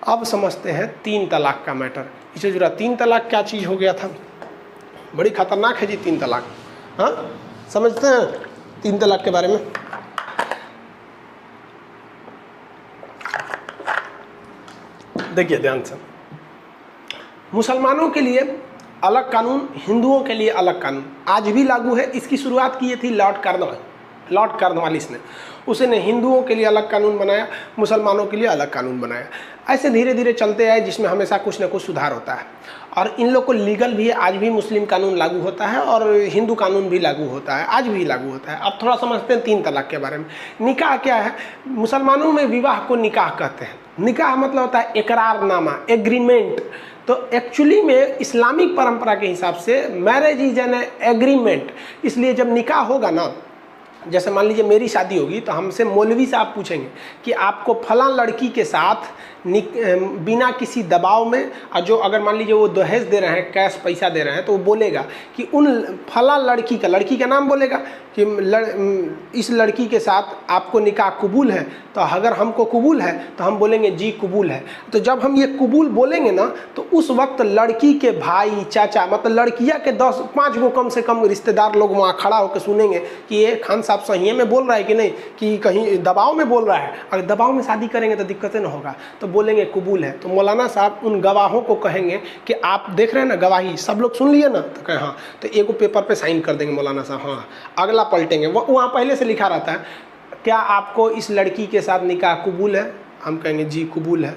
अब समझते हैं 3 तलाक का मैटर। इससे जुड़ा 3 तलाक क्या चीज़ हो गया था, बड़ी खतरनाक है जी 3 तलाक। हाँ, समझते हैं 3 तलाक के बारे में। देखिए ध्यान से, मुसलमानों के लिए अलग कानून, हिंदुओं के लिए अलग कानून आज भी लागू है। इसकी शुरुआत की थी लॉर्ड कॉर्नवालिस ने। उसने हिंदुओं के लिए अलग कानून बनाया, मुसलमानों के लिए अलग कानून बनाया। ऐसे धीरे धीरे चलते आए, जिसमें हमेशा कुछ ना कुछ सुधार होता है। और इन लोग को लीगल भी आज भी मुस्लिम कानून लागू होता है और हिंदू कानून भी लागू होता है, आज भी लागू होता है। अब थोड़ा समझते हैं 3 तलाक के बारे में। निकाह क्या है? मुसलमानों में विवाह को निकाह कहते हैं। निकाह मतलब होता है इकरारनामा, एग्रीमेंट। तो एक्चुअली में इस्लामिक परंपरा के हिसाब से मैरिज इज एन एग्रीमेंट। इसलिए जब निकाह होगा ना, जैसे मान लीजिए मेरी शादी होगी तो हमसे मौलवी साहब पूछेंगे कि आपको फलां लड़की के साथ बिना किसी दबाव में, और जो अगर मान लीजिए वो दहेज दे रहे हैं, कैश पैसा दे रहे हैं, तो वो बोलेगा कि उन फलां लड़की का नाम बोलेगा कि इस लड़की के साथ आपको निकाह कबूल है। तो अगर हमको कबूल है तो हम बोलेंगे जी कबूल है। तो जब हम ये कबूल बोलेंगे ना, तो उस वक्त लड़की के भाई, चाचा, मतलब लड़कियां के 10-5 गो कम से कम रिश्तेदार लोग वहाँ खड़ा होकर सुनेंगे कि ये खान साहब सही में बोल रहा है कि नहीं, कि कहीं दबाव में बोल रहा है। अगर दबाव में शादी करेंगे तो दिक्कतें ना होगा, तो बोलेंगे कबूल है। तो मौलाना साहब उन गवाहों को कहेंगे कि आप देख रहे हैं ना गवाही, सब लोग सुन लिए ना, तो कहें हाँ, तो एगो पेपर पे साइन कर देंगे मौलाना साहब। हाँ, अगला पलटेंगे, वो वहाँ पहले से लिखा रहता है, क्या आपको इस लड़की के साथ निकाह कबूल है? हम कहेंगे जी कबूल है।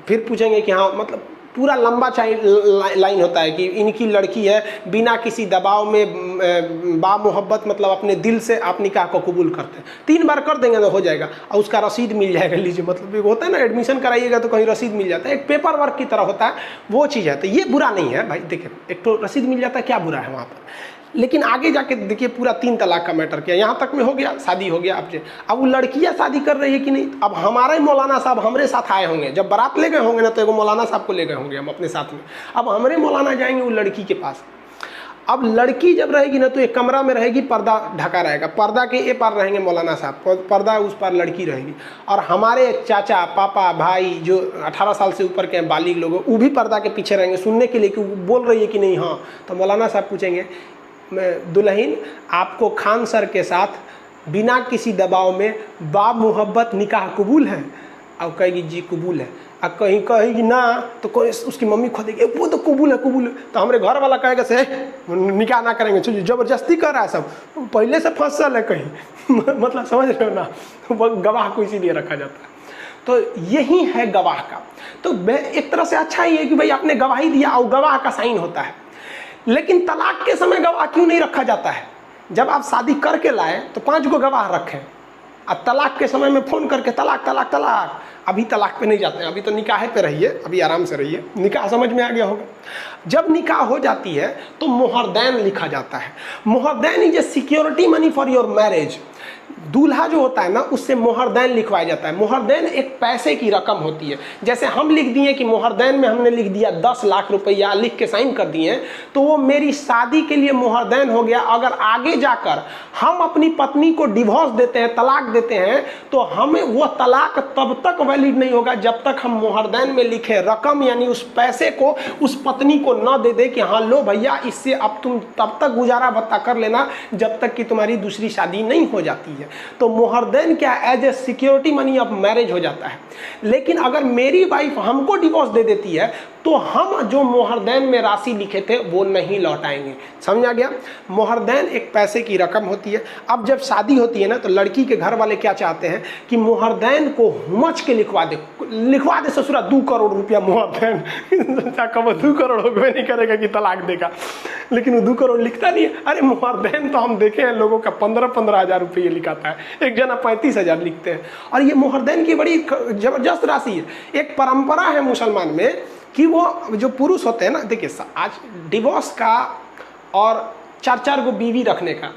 फिर पूछेंगे कि हाँ, मतलब पूरा लंबा लाइन होता है कि इनकी लड़की है, बिना किसी दबाव में बामोहब्बत, मतलब अपने दिल से आप निकाह को कबूल करते हैं। 3 बार कर देंगे तो हो जाएगा, और उसका रसीद मिल जाएगा। लीजिए, मतलब होता है ना, एडमिशन कराइएगा तो कहीं रसीद मिल जाता है, एक पेपर वर्क की तरह होता है, वो चीज़ है। तो ये बुरा नहीं है भाई, देखिए एक तो रसीद मिल जाता है, क्या बुरा है वहाँ पर। लेकिन आगे जाके देखिए पूरा 3 तलाक का मैटर किया, यहाँ तक में हो गया, शादी हो गया। अब वो लड़कियाँ शादी कर रही है कि नहीं, अब हमारे मौलाना साहब हमारे साथ आए होंगे, जब बारात ले गए होंगे ना, तो एगो मौलाना साहब को ले गए होंगे हम अपने साथ में। अब हमारे मौलाना जाएंगे वो लड़की के पास। अब लड़की जब रहेगी ना, तो एक कमरा में रहेगी, पर्दा ढका रहेगा, पर्दा के ए पार रहेंगे मौलाना साहब, पर्दा उस पार लड़की रहेगी। और हमारे चाचा, पापा, भाई जो 18 साल से ऊपर के बालिग लोग, वो भी पर्दा के पीछे रहेंगे सुनने के लिए कि वो बोल रही है कि नहीं। हाँ, तो मौलाना साहब पूछेंगे, दुल्हन आपको खान सर के साथ बिना किसी दबाव में बामोहब्बत निकाह कबूल है? अब कहेगी जी कबूल है। अब कहीं कहेगी ना, तो कोई उसकी मम्मी खोदेगी, वो तो कबूल है कबूल है। तो हमारे घर वाला कहेगा से निकाह ना करेंगे, चलिए जबरदस्ती कर रहा है सब, पहले से फसल है कहीं मतलब समझ रहे हो ना, गवाह को इसीलिए रखा जाता है। तो यही है गवाह का। तो एक तरह से अच्छा ही है कि भाई आपने गवाही दिया और गवाह का साइन होता है। लेकिन तलाक के समय गवाह क्यों नहीं रखा जाता है? जब आप शादी करके लाए तो 5 गो गवाह रखें, अब तलाक के समय में फ़ोन करके तलाक तलाक तलाक, अभी तलाक पे नहीं जाते हैं, अभी तो निकाह पे रहिए, अभी आराम से रहिए। निकाह समझ में आ गया होगा। जब निकाह हो जाती है तो मोहरदैन लिखा जाता है। मोहरदैन is a security money for your marriage. दूल्हा जो होता है ना, उससे मोहरदैन लिखवाया जाता है। मोहरदैन एक पैसे की रकम होती है। जैसे हम लिख दिए कि मोहरदैन में हमने लिख दिया 10 लाख रुपया, लिख के साइन कर दिए, तो वो मेरी शादी के लिए मोहरदैन हो गया। अगर आगे जाकर हम अपनी पत्नी को डिवोर्स देते हैं, तलाक देते हैं, तो हमें वो तलाक तब तक वैलिड नहीं होगा जब तक हम मोहरदैन में लिखे रकम, यानी उस पैसे को उस पत्नी को न दे दे कि हाँ लो भैया, इससे अब तुम तब तक गुजारा भत्ता कर लेना जब तक कि तुम्हारी दूसरी शादी नहीं हो जाती है। तो मोहरदैन क्या, as a security money of marriage हो जाता है। लेकिन अगर मेरी वाइफ हमको डिवोर्स दे देती है तो हम जो मोहरदैन में राशि लिखे थे वो नहीं लौटाएंगे। समझा गया? मोहरदैन एक पैसे की रकम होती है। अब जब शादी होती है ना, तो लड़की के घर वाले क्या चाहते हैं कि मोहरदैन को हुमच के लिखवा दे ससुरा 2 करोड़ रुपया मोहरदैन कब 2 करोड़ होगा नहीं करेगा कि तलाक देगा, लेकिन वो 2 करोड़ लिखता नहीं है। अरे मोहरदैन तो हम देखे हैं लोगों का 15-15 हज़ार रुपये लिखाता है, एक जना 35,000 लिखते हैं। और ये मोहरदैन की बड़ी जबरदस्त राशि है। एक परंपरा है मुसलमान में कि वो जो पुरुष होते हैं ना, देखिए आज डिवोर्स का और 4-4 गो बीवी रखने का,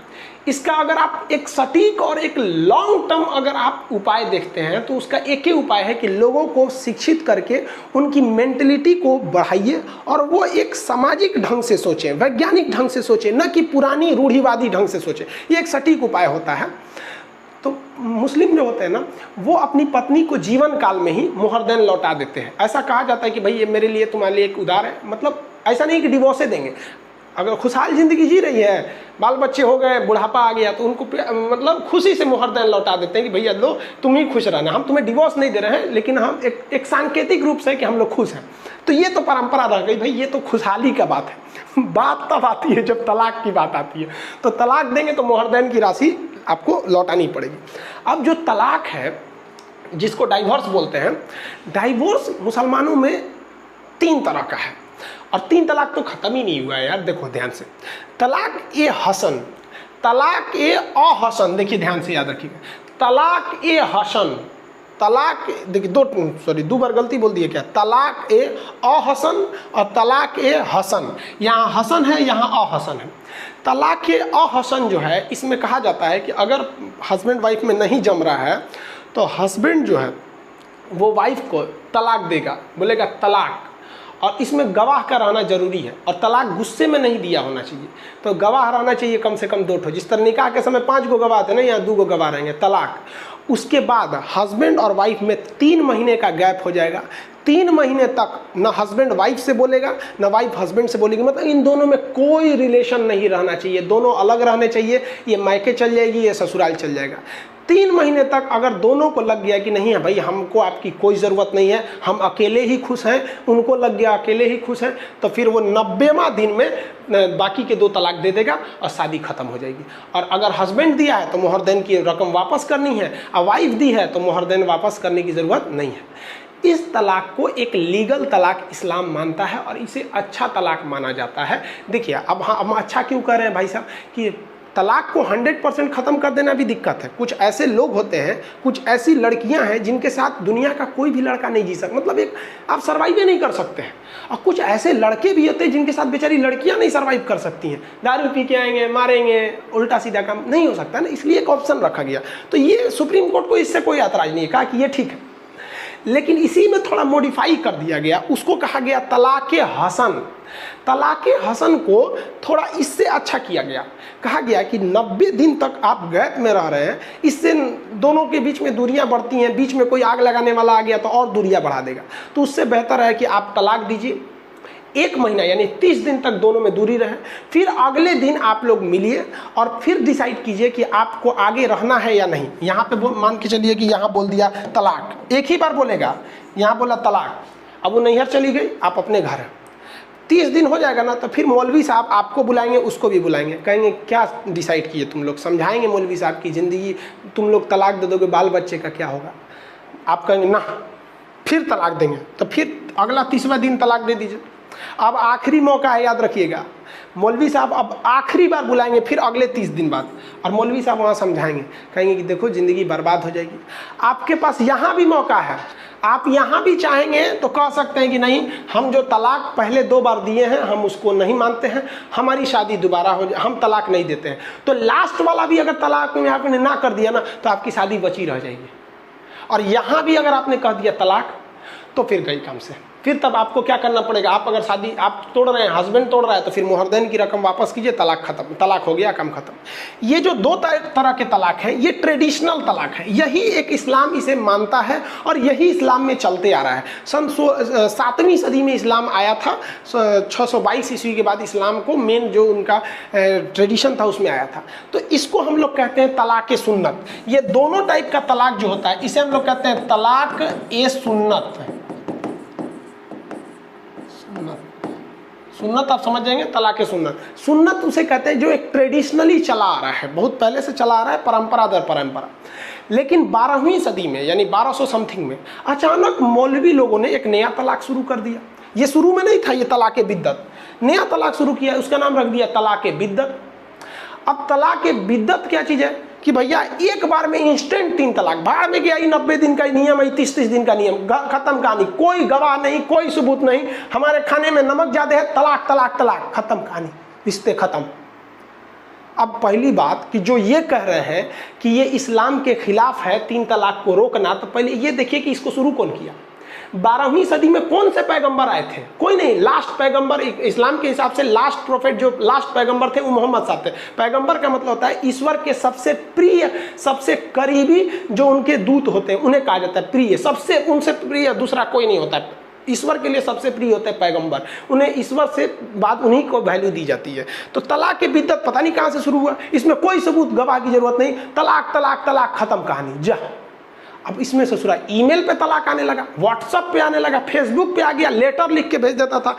इसका अगर आप एक सटीक और एक लॉन्ग टर्म अगर आप उपाय देखते हैं तो उसका एक ही उपाय है कि लोगों को शिक्षित करके उनकी मेंटलिटी को बढ़ाइए और वो एक सामाजिक ढंग से सोचें, वैज्ञानिक ढंग से सोचें, न कि पुरानी रूढ़िवादी ढंग से सोचें। ये एक सटीक उपाय होता है। तो मुस्लिम जो होते हैं ना, वो अपनी पत्नी को जीवन काल में ही मुहरदैन लौटा देते हैं। ऐसा कहा जाता है कि भाई ये मेरे लिए तुम्हारे लिए एक उधार है, मतलब ऐसा नहीं कि डिवोर्से देंगे। अगर खुशहाल ज़िंदगी जी रही है, बाल बच्चे हो गए, बुढ़ापा आ गया, तो उनको मतलब खुशी से मुहरदैन लौटा देते हैं कि भैया लो तुम ही खुश रहना, हम तुम्हें डिवोर्स नहीं दे रहे हैं, लेकिन हम एक सांकेतिक रूप से कि हम लोग खुश हैं। तो ये तो परंपरा रह गई भाई, ये तो खुशहाली का बात है। बात तब आती है जब तलाक की बात आती है, तो तलाक देंगे तो मुहरदैन की राशि आपको लौटानी पड़ेगी। अब जो तलाक है, जिसको डाइवोर्स बोलते हैं, डाइवोर्स मुसलमानों में 3 तरह का है, और 3 तलाक तो ख़त्म ही नहीं हुआ है यार। देखो ध्यान से, तलाक ए हसन, तलाक ए अहसन, देखिए ध्यान से याद रखिएगा, तलाक ए हसन, तलाक देखिए दो बार गलती बोल दिए क्या, तलाक ए अहसन और तलाक ए हसन। यहाँ हसन है, यहाँ अहसन है। तलाक ए अहसन जो है, इसमें कहा जाता है कि अगर हस्बैंड वाइफ में नहीं जम रहा है तो हस्बैंड जो है वो वाइफ को तलाक देगा, बोलेगा तलाक, और इसमें गवाह का रहना जरूरी है, और तलाक गुस्से में नहीं दिया होना चाहिए। तो गवाह रहना चाहिए कम से कम 2 ठो, जिस तरह निकाह के समय 5 गो गवाह थे ना, यहाँ 2 गो गवाह रहेंगे। तलाक, उसके बाद हस्बैंड और वाइफ में 3 महीने का गैप हो जाएगा। 3 महीने तक न हस्बैंड वाइफ से बोलेगा, न वाइफ हस्बैंड से बोलेगी, मतलब इन दोनों में कोई रिलेशन नहीं रहना चाहिए, दोनों अलग रहने चाहिए। ये मायके चल जाएगी, ये ससुराल चल जाएगा। 3 महीने तक अगर दोनों को लग गया कि नहीं है भाई, हमको आपकी कोई ज़रूरत नहीं है, हम अकेले ही खुश हैं, उनको लग गया अकेले ही खुश हैं, तो फिर वो 90वां दिन में बाकी के 2 तलाक दे देगा और शादी ख़त्म हो जाएगी। और अगर हस्बैंड दिया है तो मुहरदैन की रकम वापस करनी है, और वाइफ दी है तो मुहरदैन वापस करने की ज़रूरत नहीं है। इस तलाक को एक लीगल तलाक इस्लाम मानता है और इसे अच्छा तलाक माना जाता है। देखिए अब हम अच्छा क्यों कह रहे हैं भाई साहब, कि तलाक को 100% ख़त्म कर देना भी दिक्कत है। कुछ ऐसे लोग होते हैं, कुछ ऐसी लड़कियां हैं जिनके साथ दुनिया का कोई भी लड़का नहीं जी सकता, मतलब एक आप सर्वाइव ही नहीं कर सकते हैं। और कुछ ऐसे लड़के भी होते हैं जिनके साथ बेचारी लड़कियां नहीं सर्वाइव कर सकती हैं, दारू पी के आएंगे, मारेंगे, उल्टा सीधा काम नहीं हो सकता ना, इसलिए एक ऑप्शन रखा गया। तो ये सुप्रीम कोर्ट को इससे कोई ऐतराज़ नहीं है, कहा कि ये ठीक है, लेकिन इसी में थोड़ा मॉडिफाई कर दिया गया, उसको कहा गया तलाक़ हसन। तलाक़ हसन को थोड़ा इससे अच्छा किया गया, कहा गया कि 90 दिन तक आप गैप में रह रहे हैं, इससे दोनों के बीच में दूरियां बढ़ती हैं, बीच में कोई आग लगाने वाला आ गया तो और दूरियां बढ़ा देगा। तो उससे बेहतर है कि आप तलाक दीजिए, 1 महीना यानी 30 दिन तक दोनों में दूरी रहे, फिर अगले दिन आप लोग मिलिए और फिर डिसाइड कीजिए कि आपको आगे रहना है या नहीं। यहाँ पे मान के चलिए कि यहाँ बोल दिया तलाक, एक ही बार बोलेगा, यहाँ बोला तलाक, अब वो नैहर चली गई, आप अपने घर हैं, 30 दिन हो जाएगा ना, तो फिर मौलवी साहब आपको बुलाएंगे, उसको भी बुलाएंगे, कहेंगे क्या डिसाइड किए तुम लोग, समझाएंगे मौलवी साहब की ज़िंदगी, तुम लोग तलाक दे दोगे, बाल बच्चे का क्या होगा। आप कहेंगे ना, फिर तलाक देंगे, तो फिर अगला 30वां दिन तलाक दे दीजिए। अब आखिरी मौका है, याद रखिएगा, मौलवी साहब अब आखिरी बार बुलाएंगे फिर अगले 30 दिन बाद, और मौलवी साहब वहाँ समझाएंगे, कहेंगे कि देखो ज़िंदगी बर्बाद हो जाएगी। आपके पास यहाँ भी मौका है, आप यहाँ भी चाहेंगे तो कह सकते हैं कि नहीं, हम जो तलाक पहले 2 बार दिए हैं हम उसको नहीं मानते हैं, हमारी शादी दोबारा हो जाए, हम तलाक नहीं देते हैं। तो लास्ट वाला भी अगर तलाक में आपने ना कर दिया ना, तो आपकी शादी बची रह जाएगी। और यहाँ भी अगर आपने कह दिया तलाक, तो फिर गई काम से। फिर तब आपको क्या करना पड़ेगा, आप अगर शादी आप तोड़ रहे हैं, हस्बैंड तोड़ रहा है, तो फिर मुहरदैन की रकम वापस कीजिए, तलाक खत्म, तलाक हो गया, काम खत्म। ये जो 2 तरह के तलाक हैं, ये ट्रेडिशनल तलाक है, यही एक इस्लाम इसे मानता है और यही इस्लाम में चलते आ रहा है। सन 7वीं सदी में इस्लाम आया था, 622 ईस्वी के बाद इस्लाम को मेन जो उनका ट्रेडिशन था उसमें आया था। तो इसको हम लोग कहते हैं तलाक सुन्नत। ये दोनों टाइप का तलाक जो होता है, इसे हम लोग कहते हैं तलाक ए सुन्नत। सुन्नत आप समझ जाएंगे, तलाक सुन्नत। सुन्नत उसे कहते हैं जो एक ट्रेडिशनली चला आ रहा है, बहुत पहले से चला आ रहा है, परंपरा दर परंपरा। लेकिन 12वीं सदी में यानी 1200 समथिंग में अचानक मौलवी लोगों ने एक नया तलाक शुरू कर दिया। ये शुरू में नहीं था, ये तलाक बिद्दत, नया तलाक शुरू किया, उसका नाम रख दिया तलाक बिद्दत। अब तलाक बिद्दत क्या चीज़ है कि भैया एक बार में इंस्टेंट 3 तलाक, भाड़ में गया, 90 दिन का नियम है, 30 दिन का नियम, खत्म कहानी, कोई गवाह नहीं, कोई सबूत नहीं, हमारे खाने में नमक ज़्यादा है, तलाक तलाक तलाक, खत्म कहानी, रिश्ते खत्म। अब पहली बात कि जो ये कह रहे हैं कि ये इस्लाम के खिलाफ है 3 तलाक को रोकना, तो पहले ये देखिए कि इसको शुरू कौन किया। 12वीं सदी में कौन से पैगंबर आए थे? कोई नहीं। लास्ट पैगंबर इस्लाम के हिसाब से लास्ट प्रोफेट, जो लास्ट पैगंबर थे वो मोहम्मद साहब थे। पैगंबर का मतलब होता है ईश्वर के सबसे प्रिय, सबसे करीबी जो उनके दूत होते हैं उन्हें कहा जाता है प्रिय। सबसे उनसे प्रिय दूसरा कोई नहीं होता है। ईश्वर के लिए सबसे प्रिय होते हैं पैगंबर, उन्हें ईश्वर से बाद उन्हीं को वैल्यू दी जाती है। तो तलाक की बिद्दत पता नहीं कहाँ से शुरू हुआ, इसमें कोई सबूत गवाह की जरूरत नहीं। तलाक तलाक तलाक, खत्म कहानी जा। अब इसमें ससुरा ईमेल पे तलाक आने लगा, व्हाट्सएप पे आने लगा, फेसबुक पे आ गया, लेटर लिख के भेज देता था।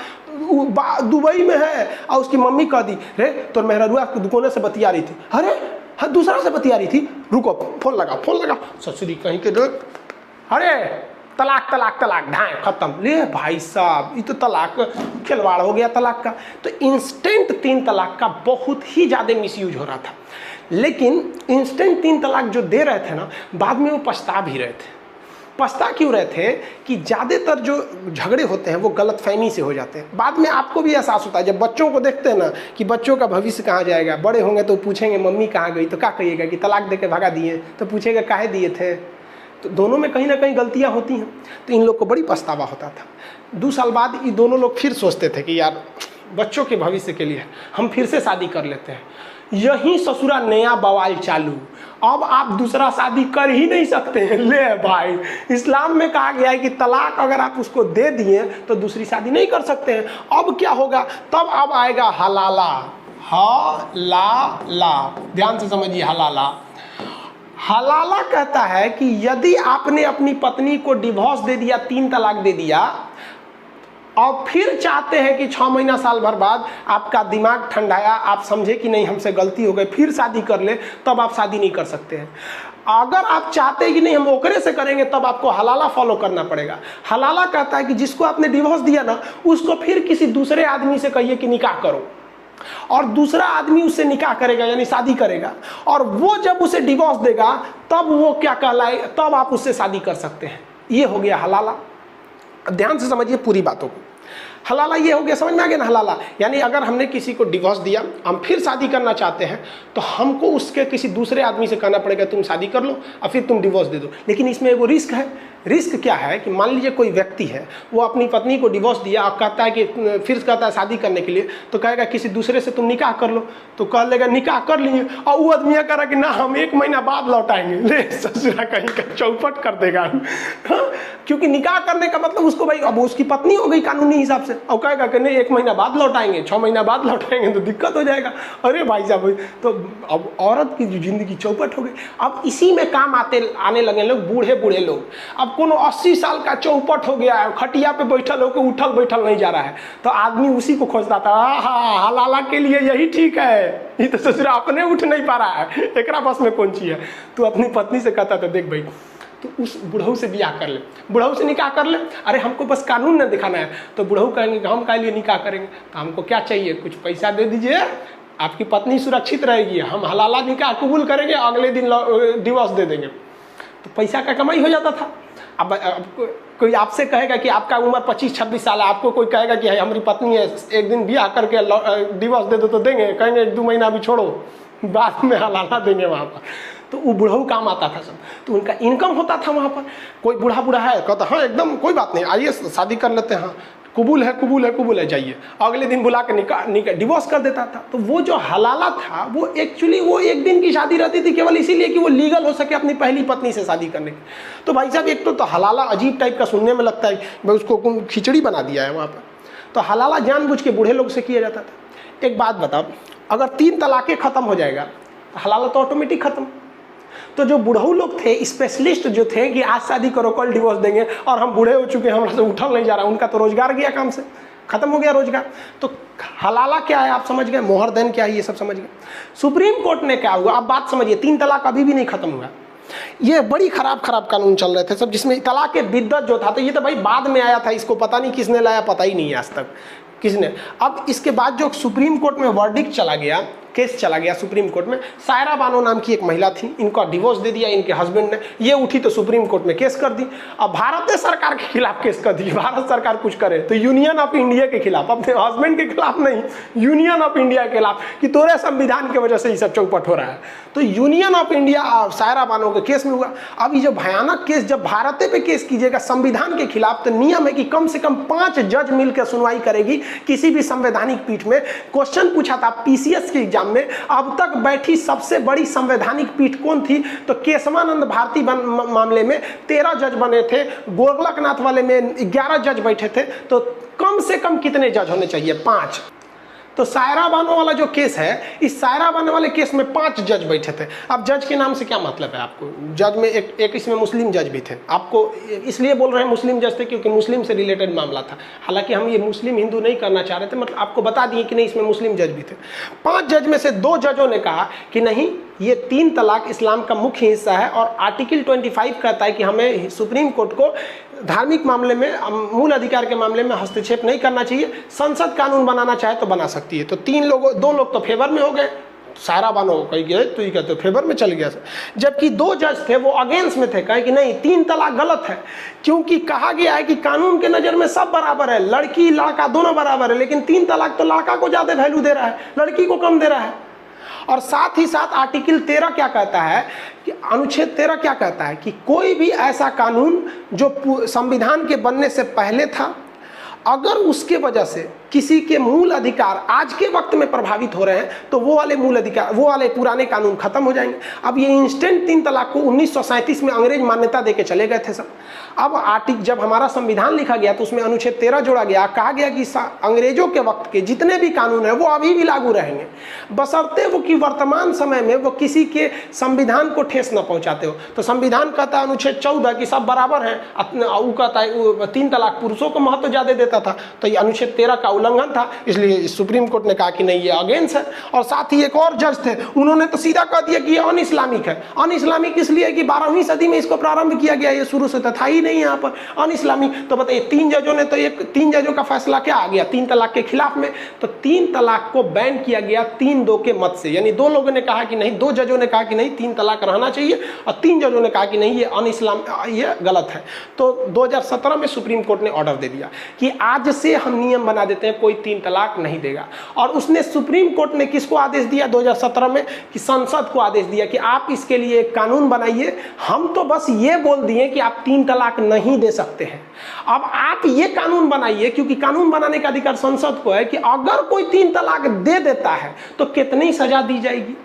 दुबई में है और उसकी मम्मी कह दी, रे तो मेहरुआ दुकान से बतिया रही थी। अरे हाँ, दूसरा से बतिया रही थी, रुको फोन लगा। ससुरी कहीं के देख, अरे तलाक तलाक तलाक, ढाए खत्म। ले भाई साहब, ये तो तलाक खिलवाड़ हो गया तलाक का। तो इंस्टेंट 3 तलाक का बहुत ही ज़्यादा मिसयूज हो रहा था। लेकिन इंस्टेंट 3 तलाक जो दे रहे थे ना, बाद में वो पछता भी रहे थे। पछता क्यों रहे थे कि ज़्यादातर जो झगड़े होते हैं वो गलतफहमी से हो जाते हैं। बाद में आपको भी एहसास होता है जब बच्चों को देखते हैं ना कि बच्चों का भविष्य कहाँ जाएगा, बड़े होंगे तो पूछेंगे मम्मी कहाँ गई, तो क्या कहिएगा कि तलाक दे के भगा दिए, तो पूछेगा काहे दिए थे। तो दोनों में कहीं ना कहीं गलतियां होती हैं। तो इन लोग को बड़ी पछतावा होता था। 2 साल बाद ये दोनों लोग फिर सोचते थे कि यार बच्चों के भविष्य के लिए हम फिर से शादी कर लेते हैं। यही ससुरा नया बवाल चालू। अब आप दूसरा शादी कर ही नहीं सकते हैं। ले भाई, इस्लाम में कहा गया है कि तलाक अगर आप उसको दे दिए तो दूसरी शादी नहीं कर सकते हैं। अब क्या होगा, तब अब आएगा हलाला। हलाला, ध्यान से समझिए। हलाला कहता है कि यदि आपने अपनी पत्नी को डिवोर्स दे दिया, 3 तलाक दे दिया, और फिर चाहते हैं कि 6 महीना साल भर बाद आपका दिमाग ठंडाया, आप समझे कि नहीं हमसे गलती हो गई, फिर शादी कर ले, तब आप शादी नहीं कर सकते हैं। अगर आप चाहते हैं कि नहीं हम ओकरे से करेंगे, तब आपको हलाला फॉलो करना पड़ेगा। हलाला कहता है कि जिसको आपने डिवोर्स दिया ना, उसको फिर किसी दूसरे आदमी से कहिए कि निकाह करो, और दूसरा आदमी उससे निकाह करेगा यानी शादी करेगा, और वो जब उसे डिवोर्स देगा तब वो क्या कहलाए, तब आप उससे शादी कर सकते हैं। ये हो गया हलाला। ध्यान से समझिए पूरी बातों को। हलाला ये हो गया, समझ में आ गया ना। हलाला यानी अगर हमने किसी को डिवोर्स दिया, हम फिर शादी करना चाहते हैं, तो हमको उसके किसी दूसरे आदमी से कहना पड़ेगा तुम शादी कर लो और फिर तुम डिवोर्स दे दो। लेकिन इसमें एगो रिस्क है। रिस्क क्या है कि मान लीजिए कोई व्यक्ति है, वो अपनी पत्नी को डिवोर्स दिया और कहता है कि फिर कहता है शादी करने के लिए, तो कहेगा किसी दूसरे से तुम निकाह कर लो, तो कह लेगा निकाह कर लिए, और वो आदमी कह रहा कि ना हम 1 महीना बाद लौटाएंगे। ले ससुरा कहीं का चौपट कर देगा। हाँ? क्योंकि निकाह करने का मतलब उसको भाई अब उसकी पत्नी हो गई कानूनी हिसाब से, और कहेगा कि नहीं 1 महीना बाद लौटाएंगे, 6 महीना बाद लौटाएंगे, तो दिक्कत हो जाएगा। अरे भाई साहब, तो अब औरत की जिंदगी चौपट हो गई। अब इसी में काम आने लगे लोग, बूढ़े लोग। अब कोनो 80 साल का चौपट हो गया है, खटिया पे बैठल होकर उठल बैठल नहीं जा रहा है, तो आदमी उसी को खोजता था। हाँ, हलाला के लिए यही ठीक है। ये तो ससुरा अपने उठ नहीं पा रहा है, एकरा बस में कौन चीज है। तो अपनी पत्नी से कहता था देख भाई, तो उस बुढ़ऊ से ब्याह कर ले, बुढ़ऊ से निकाह कर ले। अरे हमको बस कानून न दिखाना है। तो बुढ़ऊ कहेंगे हम क्या लिए निकाह करेंगे, तो हमको क्या चाहिए, कुछ पैसा दे दीजिए, आपकी पत्नी सुरक्षित रहेगी, हम हलाला निकाह कबूल करेंगे, अगले दिन डिवोर्स दे देंगे। तो पैसा का कमाई हो जाता था। अब कोई आपसे कहेगा कि आपका उम्र 25-26 साल है, आपको कोई कहेगा कि हमारी पत्नी है, एक दिन ब्याह करके डिवोर्स दे दो, तो देंगे, कहेंगे 1-2 महीना अभी छोड़ो, बाद में हलाला देंगे वहाँ पर। तो वो बुढ़ऊ काम आता था सब, तो उनका इनकम होता था वहाँ पर। कोई बूढ़ा है, कहता हाँ एकदम कोई बात नहीं, आइए शादी कर लेते हैं, हाँ कबूल है, जाइए। अगले दिन बुला के निकाह डिवोर्स कर देता था। तो वो जो हलाला था वो एक्चुअली वो 1 दिन की शादी रहती थी, केवल इसीलिए कि वो लीगल हो सके अपनी पहली पत्नी से शादी करने की। तो भाई साहब एक तो हलाला अजीब टाइप का सुनने में लगता है, भाई उसको खिचड़ी बना दिया है वहाँ पर। तो हलाला जानबूझ के बूढ़े लोग से किया जाता था। एक बात बताओ, अगर 3 तलाक़ें ख़त्म हो जाएगा तो हलाला तो ऑटोमेटिक ख़त्म। तो जो बुढ़ऊ लोग थे, स्पेशलिस्ट जो थे कि आज शादी करो कल डिवोर्स देंगे, और हम बूढ़े हो चुके हैं, हमारे से उठल नहीं जा रहा, उनका तो रोजगार गया काम से, खत्म हो गया रोजगार। तो हलाला क्या है आप समझ गए, मोहरदैन क्या है ये सब समझ गए। सुप्रीम कोर्ट ने क्या हुआ, आप बात समझिए, 3 तलाक अभी भी नहीं खत्म हुआ। ये बड़ी खराब कानून चल रहे थे सब, जिसमें तलाक के बिद्दत जो था, तो ये तो भाई बाद में आया था, इसको पता नहीं किसने लाया, पता ही नहीं है आज तक किसने। अब इसके बाद जो सुप्रीम कोर्ट में वर्डिक्ट चला गया केस चला गया सुप्रीम कोर्ट में। सायरा बानो नाम की एक महिला थी, इनका डिवोर्स दे दिया इनके हस्बैंड ने, ये उठी तो सुप्रीम कोर्ट में केस कर दी। अब भारत सरकार के खिलाफ केस कर दी, भारत सरकार कुछ करे तो यूनियन ऑफ इंडिया के खिलाफ, अपने हस्बैंड के खिलाफ नहीं, यूनियन ऑफ इंडिया के खिलाफ, कि तोरे संविधान की वजह से ये सब चौपट हो रहा है। तो union of India Saira Bano के केस में हुआ। अब ये जो भयानक केस जब भारत पे केस कीजिएगा संविधान के खिलाफ, तो नियम है कि कम से कम 5 जज मिलकर सुनवाई करेगी किसी भी संवैधानिक पीठ में। क्वेश्चन पूछा था पीसीएस के एग्जाम में, अब तक बैठी सबसे बड़ी संवैधानिक पीठ कौन थी, तो केशवानंद भारती मामले में 13 जज बने थे, गोरखनाथ वाले में 11 जज बैठे थे। तो कम से कम कितने जज होने चाहिए? 5। तो सायरा बानो वाला जो केस है, इस सायरा बानो वाले केस में 5 जज बैठे थे। अब जज के नाम से क्या मतलब है आपको? जज में एक इसमें मुस्लिम जज भी थे। आपको इसलिए बोल रहे हैं मुस्लिम जज थे क्योंकि मुस्लिम से रिलेटेड मामला था। हालांकि हम ये मुस्लिम हिंदू नहीं करना चाह रहे थे, मतलब आपको बता दिए कि नहीं इसमें मुस्लिम जज भी थे। 5 जज में से 2 जजों ने कहा कि नहीं, ये 3 तलाक इस्लाम का मुख्य हिस्सा है और आर्टिकल 25 कहता है कि हमें सुप्रीम कोर्ट को धार्मिक मामले में, मूल अधिकार के मामले में हस्तक्षेप नहीं करना चाहिए। संसद कानून बनाना चाहे तो बना सकती है। तो 2 लोग तो फेवर में हो गए, सायरा बानो कही गए तो ये कहते फेवर में चल गया। जबकि 2 जज थे वो अगेंस्ट में थे, कहे कि नहीं 3 तलाक गलत है, क्योंकि कहा गया है कि कानून के नज़र में सब बराबर है, लड़की लड़का दोनों बराबर है, लेकिन 3 तलाक तो लड़का को ज़्यादा वैल्यू दे रहा है, लड़की को कम दे रहा है। और साथ ही साथ आर्टिकल 13 क्या कहता है कि अनुच्छेद 13 क्या कहता है कि कोई भी ऐसा कानून जो संविधान के बनने से पहले था, अगर उसके वजह से किसी के मूल अधिकार आज के वक्त में प्रभावित हो रहे हैं तो वो वाले मूल अधिकार, वो वाले पुराने कानून खत्म हो जाएंगे। अब ये इंस्टेंट 3 तलाक को 1937 में अंग्रेज मान्यता देके चले गए थे सब। अब जब हमारा संविधान लिखा गया तो उसमें अनुच्छेद 13 जोड़ा गया, कहा गया कि अंग्रेजों के वक्त के जितने भी कानून हैं वो अभी भी लागू रहेंगे, बशर्ते वो कि वर्तमान समय में वो किसी के संविधान को ठेस न पहुंचाते हो। तो संविधान कहता है अनुच्छेद 14 कि सब बराबर हैं, वो कहता है 3 तलाक पुरुषों को महत्व ज़्यादा देता था, तो ये अनुच्छेद 13 का उल्लंघन था, इसलिए सुप्रीम कोर्ट ने कहा कि नहीं ये अगेंस्ट है। और साथ ही एक और जज थे, उन्होंने तो सीधा कह दिया कि ये अन इस्लामिक है। अन इस्लामिक इसलिए कि 12वीं सदी में इसको प्रारंभ किया गया, ये शुरू से तो था ही नहीं यहाँ पर अन इस्लामिक। तो बताइए 3 जजों ने तो 3 जजों का फैसला क्या आ गया 3 तलाक के खिलाफ में, तो 3 तलाक को बैन किया गया 3-2 के मत से। यानी 2 लोगों ने कहा कि नहीं, 2 जजों ने कहा कि नहीं 3 तलाक रहना चाहिए और 3 जजों ने कहा कि नहीं ये अन इस्लाम, ये गलत है। तो 2017 में सुप्रीम कोर्ट ने ऑर्डर दे दिया कि आज से हम नियम बना देते हैं कोई 3 तलाक नहीं देगा। और उसने सुप्रीम कोर्ट ने किसको आदेश दिया 2017 में कि संसद को आदेश दिया कि आप इसके लिए एक कानून बनाइए। हम तो बस ये बोल दिए कि आप 3 तलाक नहीं दे सकते हैं, अब आप ये कानून बनाइए, क्योंकि कानून बनाने का अधिकार संसद को है कि अगर कोई 3 तलाक दे देता है तो कितनी सजा दी जाएगी,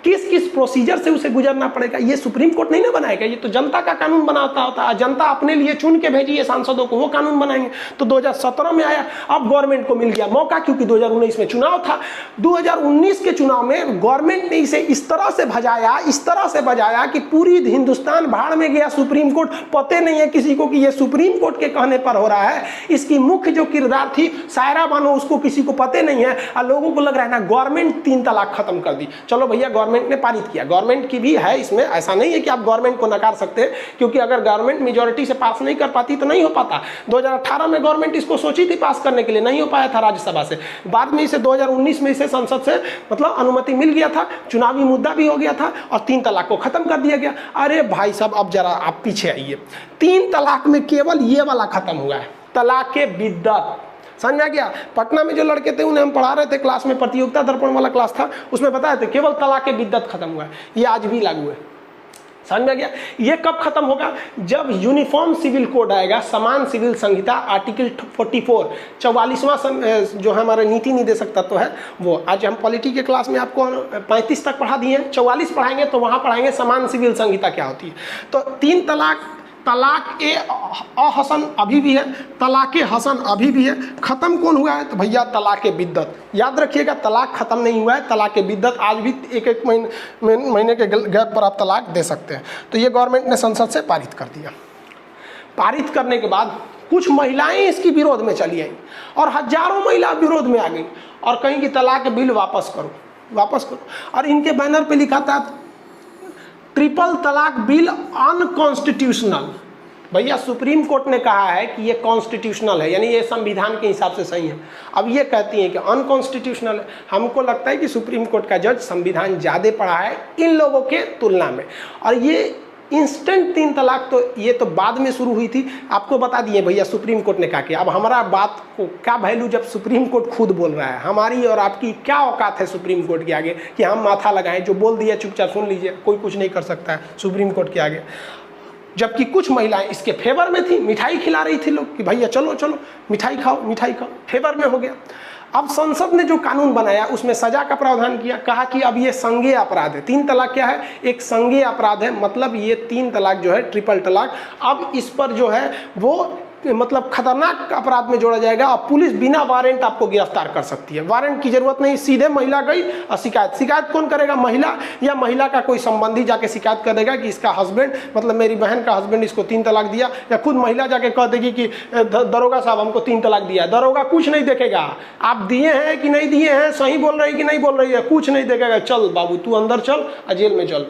किस किस प्रोसीजर से उसे गुजरना पड़ेगा। ये सुप्रीम कोर्ट नहीं ना बनाएगा, ये तो जनता का कानून बनाता होता है। जनता अपने लिए चुन के भेजी है सांसदों को, वो कानून बनाएंगे। तो 2017 में आया, अब गवर्नमेंट को मिल गया मौका, क्योंकि 2019 में चुनाव था। 2019 के चुनाव में गवर्नमेंट ने इसे इस तरह से भजाया, इस तरह से बजाया कि पूरी हिंदुस्तान भाड़ में गया। सुप्रीम कोर्ट पते नहीं है किसी को कि ये सुप्रीम कोर्ट के कहने पर हो रहा है। इसकी मुख्य जो किरदार थी सायरा बानो, उसको किसी को पते नहीं है और लोगों को लग रहा है ना गवर्नमेंट 3 तलाक खत्म कर दी। चलो भैया, गवर्नमेंट ने पारित किया, गवर्नमेंट की भी है इसमें, ऐसा नहीं है कि आप गवर्नमेंट को नकार सकते हैं, क्योंकि अगर गवर्नमेंट मेजॉरिटी से पास नहीं कर पाती तो नहीं हो पाता। 2018 में गवर्नमेंट इसको सोची थी पास करने के लिए, नहीं हो पाया था राज्यसभा से। बाद में इसे 2019 में इसे संसद से मतलब अनुमति मिल गया था, चुनावी मुद्दा भी हो गया था और 3 तलाक को खत्म कर दिया गया। अरे भाई साहब, अब जरा आप पीछे आइए। 3 तलाक में केवल ये वाला खत्म हुआ है, तलाक़े बिद्दत। समझ में आ गया? पटना में जो लड़के थे उन्हें हम पढ़ा रहे थे क्लास में, प्रतियोगिता दर्पण वाला क्लास था, उसमें बताए थे केवल तलाक़े बिद्दत खत्म हुआ है। ये आज भी लागू है। समझ में आ गया? ये कब खत्म होगा? जब यूनिफॉर्म सिविल कोड आएगा, समान सिविल संहिता, आर्टिकल 44, 44वां जो हमारा नीति निर्देशक तत्व है वो। आज हम पॉलिटी के क्लास में आपको 35 तक पढ़ा दिए हैं, 44 पढ़ाएंगे तो वहाँ पढ़ाएंगे समान सिविल संहिता क्या होती है। तो 3 तलाक, तलाक ए अहसन अभी भी है, तलाक़े हसन अभी भी है। ख़त्म कौन हुआ है? तो भैया तलाक़े बिद्दत। याद रखिएगा, तलाक ख़त्म नहीं हुआ है, तलाक़े बिद्दत आज भी एक महीने के गैप पर आप तलाक दे सकते हैं। तो ये गवर्नमेंट ने संसद से पारित कर दिया। पारित करने के बाद कुछ महिलाएं इसकी विरोध में चली आईं और हजारों महिला विरोध में आ गई और कहीं कि तलाक बिल वापस करो, वापस करो। और इनके बैनर पे लिखा था ट्रिपल तलाक बिल अनकॉन्स्टिट्यूशनल, भैया सुप्रीम कोर्ट ने कहा है कि ये कॉन्स्टिट्यूशनल है, यानी ये संविधान के हिसाब से सही है। अब ये कहती है कि अनकॉन्स्टिट्यूशनल है। हमको लगता है कि सुप्रीम कोर्ट का जज संविधान ज़्यादा पढ़ा है इन लोगों के तुलना में। और ये इंस्टेंट 3 तलाक तो ये तो बाद में शुरू हुई थी, आपको बता दिए भैया सुप्रीम कोर्ट ने क्या किया। अब हमारा बात को क्या वैल्यू जब सुप्रीम कोर्ट खुद बोल रहा है, हमारी और आपकी क्या औकात है सुप्रीम कोर्ट के आगे कि हम माथा लगाएं। जो बोल दिया चुपचाप सुन लीजिए, कोई कुछ नहीं कर सकता है सुप्रीम कोर्ट के आगे। जबकि कुछ महिलाएं इसके फेवर में थी, मिठाई खिला रही थी लोग कि भैया चलो चलो मिठाई खाओ मिठाई खाओ, फेवर में हो गया। अब संसद ने जो कानून बनाया उसमें सजा का प्रावधान किया, कहा कि अब ये संज्ञेय अपराध है। 3 तलाक क्या है? एक संज्ञेय अपराध है, मतलब ये 3 तलाक जो है ट्रिपल तलाक, अब इस पर जो है वो मतलब खतरनाक अपराध में जोड़ा जाएगा। और पुलिस बिना वारंट आपको गिरफ्तार कर सकती है, वारंट की जरूरत नहीं, सीधे महिला गई और शिकायत कौन करेगा? महिला, या महिला का कोई संबंधी जाके शिकायत कर देगा कि इसका हस्बैंड, मतलब मेरी बहन का हस्बैंड इसको 3 तलाक दिया, या खुद महिला जाके कह देगी कि दरोगा साहब हमको 3 तलाक दिया। दरोगा कुछ नहीं देखेगा, आप दिए हैं कि नहीं दिए हैं, सही बोल रही कि नहीं बोल रही है, कुछ नहीं देखेगा। चल बाबू तू अंदर चल और जेल में चल,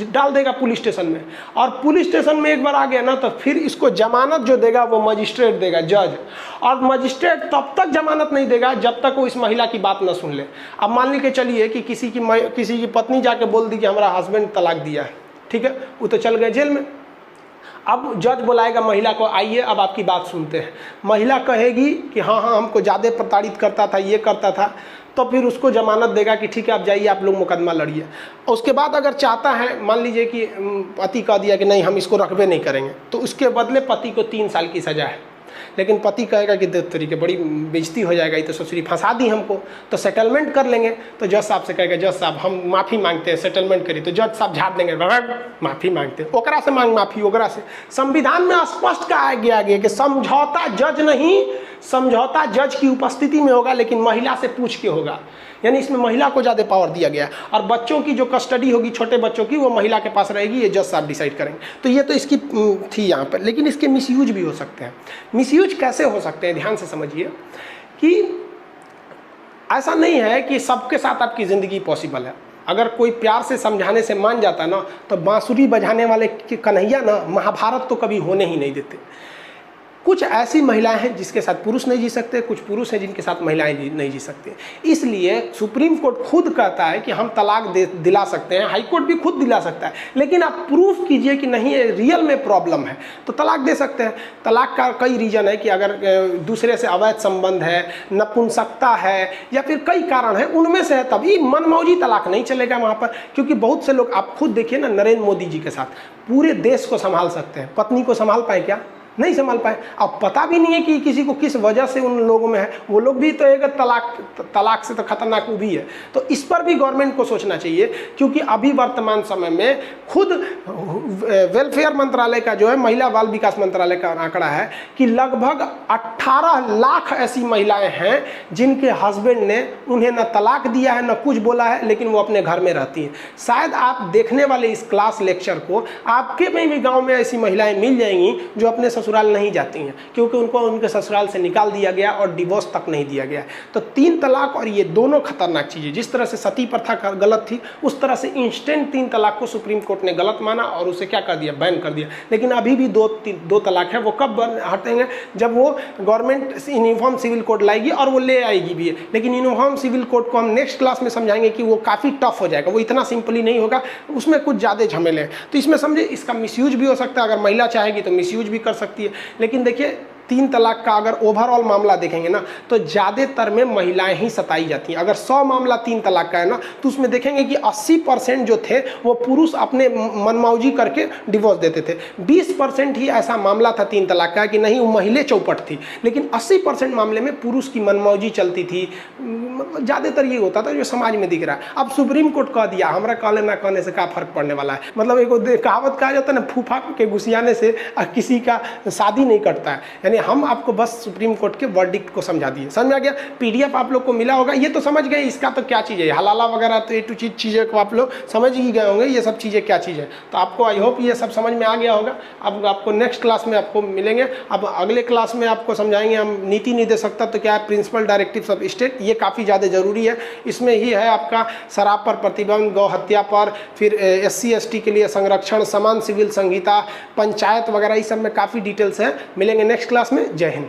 डाल देगा पुलिस स्टेशन में। और पुलिस स्टेशन में एक बार आ गया ना तो फिर इसको जमानत जो देगा वो मजिस्ट्रेट देगा, जज। और मजिस्ट्रेट तब तक जमानत नहीं देगा जब तक वो इस महिला की बात न सुन ले। अब मान लीजिए चलिए कि किसी की पत्नी जाके बोल दी कि हमारा हस्बैंड तलाक दिया है, ठीक है, वो तो चल गए जेल में। अब जज बुलाएगा महिला को, आइए अब आपकी बात सुनते हैं। महिला कहेगी कि हाँ हमको ज़्यादा प्रताड़ित करता था, ये करता था, तो फिर उसको जमानत देगा कि ठीक है आप जाइए, आप लोग मुकदमा लड़िए। उसके बाद अगर चाहता है, मान लीजिए कि पति कह दिया कि नहीं हम इसको रखबे नहीं करेंगे, तो उसके बदले पति को 3 साल की सज़ा है। लेकिन पति कहेगा कि देख तरीके बड़ी बेइज्जती हो जाएगा, ये तो ससुरी फंसा दी हमको, तो सेटलमेंट कर लेंगे। तो जज साहब से कहेगा जज साहब हम माफ़ी मांगते हैं, सेटलमेंट करिए। तो जज साहब झाड़ देंगे, माफ़ी मांगते हैं, ओकरा से मांग माफ़ी, ओकरा से। संविधान में स्पष्ट कहा गया कि समझौता जज नहीं, समझौता जज की उपस्थिति में होगा लेकिन महिला से पूछ के होगा, यानी इसमें महिला को ज़्यादा पावर दिया गया है। और बच्चों की जो कस्टडी होगी, छोटे बच्चों की, वो महिला के पास रहेगी, ये जज साहब डिसाइड करेंगे। तो ये तो इसकी थी यहाँ पर, लेकिन इसके मिसयूज भी हो सकते हैं। मिसयूज कैसे हो सकते हैं, ध्यान से समझिए कि ऐसा नहीं है कि सबके साथ आपकी ज़िंदगी पॉसिबल है। अगर कोई प्यार से समझाने से मान जाता ना, तो बांसुरी बजाने वाले कन्हैया ना महाभारत तो कभी होने ही नहीं देते। कुछ ऐसी महिलाएं हैं जिसके साथ पुरुष नहीं जी सकते, कुछ पुरुष हैं जिनके साथ महिलाएं नहीं जी सकते। इसलिए सुप्रीम कोर्ट खुद कहता है कि हम तलाक दिला सकते हैं, हाई कोर्ट भी खुद दिला सकता है, लेकिन आप प्रूफ कीजिए कि नहीं ये रियल में प्रॉब्लम है तो तलाक दे सकते हैं। तलाक का कई रीजन है कि अगर दूसरे से अवैध संबंध है, नपुंसकता है, या फिर कई कारण है, उनमें से है, तभी मनमौजी तलाक नहीं चलेगा वहाँ पर। क्योंकि बहुत से लोग, आप खुद देखिए ना, नरेंद्र मोदी जी के साथ पूरे देश को संभाल सकते हैं, पत्नी को संभाल पाए क्या? नहीं संभाल पाए। अब पता भी नहीं है कि किसी को किस वजह से उन लोगों में है, वो लोग भी तो एक तलाक से तो खतरनाक वो भी है। तो इस पर भी गवर्नमेंट को सोचना चाहिए, क्योंकि अभी वर्तमान समय में खुद वेलफेयर मंत्रालय का जो है, महिला बाल विकास मंत्रालय का आंकड़ा है कि लगभग 18 लाख ऐसी महिलाएं हैं जिनके हस्बैंड ने उन्हें न तलाक दिया है, न कुछ बोला है, लेकिन वो अपने घर में रहती हैं। शायद आप देखने वाले इस क्लास लेक्चर को, आपके में भी गाँव में ऐसी महिलाएँ मिल जाएंगी जो अपने ससुराल नहीं जाती हैं, क्योंकि उनको उनके ससुराल से निकाल दिया गया और डिवोर्स तक नहीं दिया गया। तो 3 तलाक और ये दोनों खतरनाक चीज़ें, जिस तरह से सती प्रथा गलत थी, उस तरह से इंस्टेंट 3 तलाक को सुप्रीम कोर्ट ने गलत माना और उसे क्या कर दिया, बैन कर दिया। लेकिन अभी भी दो तलाक है, वो कब हटेंगे? जब वो गवर्नमेंट यूनिफॉर्म सिविल कोड लाएगी, और वो ले आएगी भी है। लेकिन यूनिफॉर्म सिविल कोड को हम नेक्स्ट क्लास में समझाएंगे कि वो काफ़ी टफ हो जाएगा, वो इतना सिंपली नहीं होगा, उसमें कुछ ज़्यादा झमेले हैं। तो इसमें समझे, इसका मिसयूज भी हो सकता है, अगर महिला चाहेगी तो मिसयूज भी कर सकती है। लेकिन देखिए 3 तलाक का अगर ओवरऑल मामला देखेंगे ना, तो ज़्यादातर में महिलाएं ही सताई जाती हैं। अगर 100 मामला 3 तलाक का है ना, तो उसमें देखेंगे कि 80% जो थे वो पुरुष अपने मनमौजी करके डिवोर्स देते थे। 20% ही ऐसा मामला था 3 तलाक का कि नहीं वो महिला चौपट थी, लेकिन 80% मामले में पुरुष की मनमौजी चलती थी। मतलब ज़्यादातर ये होता था जो समाज में दिख रहा है। अब सुप्रीम कोर्ट कह दिया, हमारा कहने ना कहने से क्या फ़र्क पड़ने वाला है। मतलब एक कहावत कहा जाता है ना, फूफा के घुसियाने से किसी का शादी नहीं कटता है। यानी हम आपको बस सुप्रीम कोर्ट के वर्डिक्ट को समझा दिए, समझ आ गया। पीडीएफ आप लोग को मिला होगा, ये तो समझ गए इसका तो क्या चीज़ है, हलाला वगैरह तो ए टू चीज़ें को आप लोग समझ ही गए होंगे, ये सब चीज़ें क्या चीज़ है। तो आपको आई होप ये सब समझ में आ गया होगा। अब आपको नेक्स्ट क्लास में आपको मिलेंगे। अब अगले क्लास में आपको समझाएंगे हम नीति निर्देशकता तो क्या है, प्रिंसिपल डायरेक्टिव्स ऑफ स्टेट। ये काफ़ी काफ़ी ज़्यादा ज़रूरी है। इसमें ही है आपका शराब पर प्रतिबंध, गौ हत्या पर, फिर SC ST के लिए संरक्षण, समान सिविल संहिता, पंचायत वगैरह, इस सब में काफ़ी डिटेल्स हैं। मिलेंगे नेक्स्ट क्लास में। जय हिंद।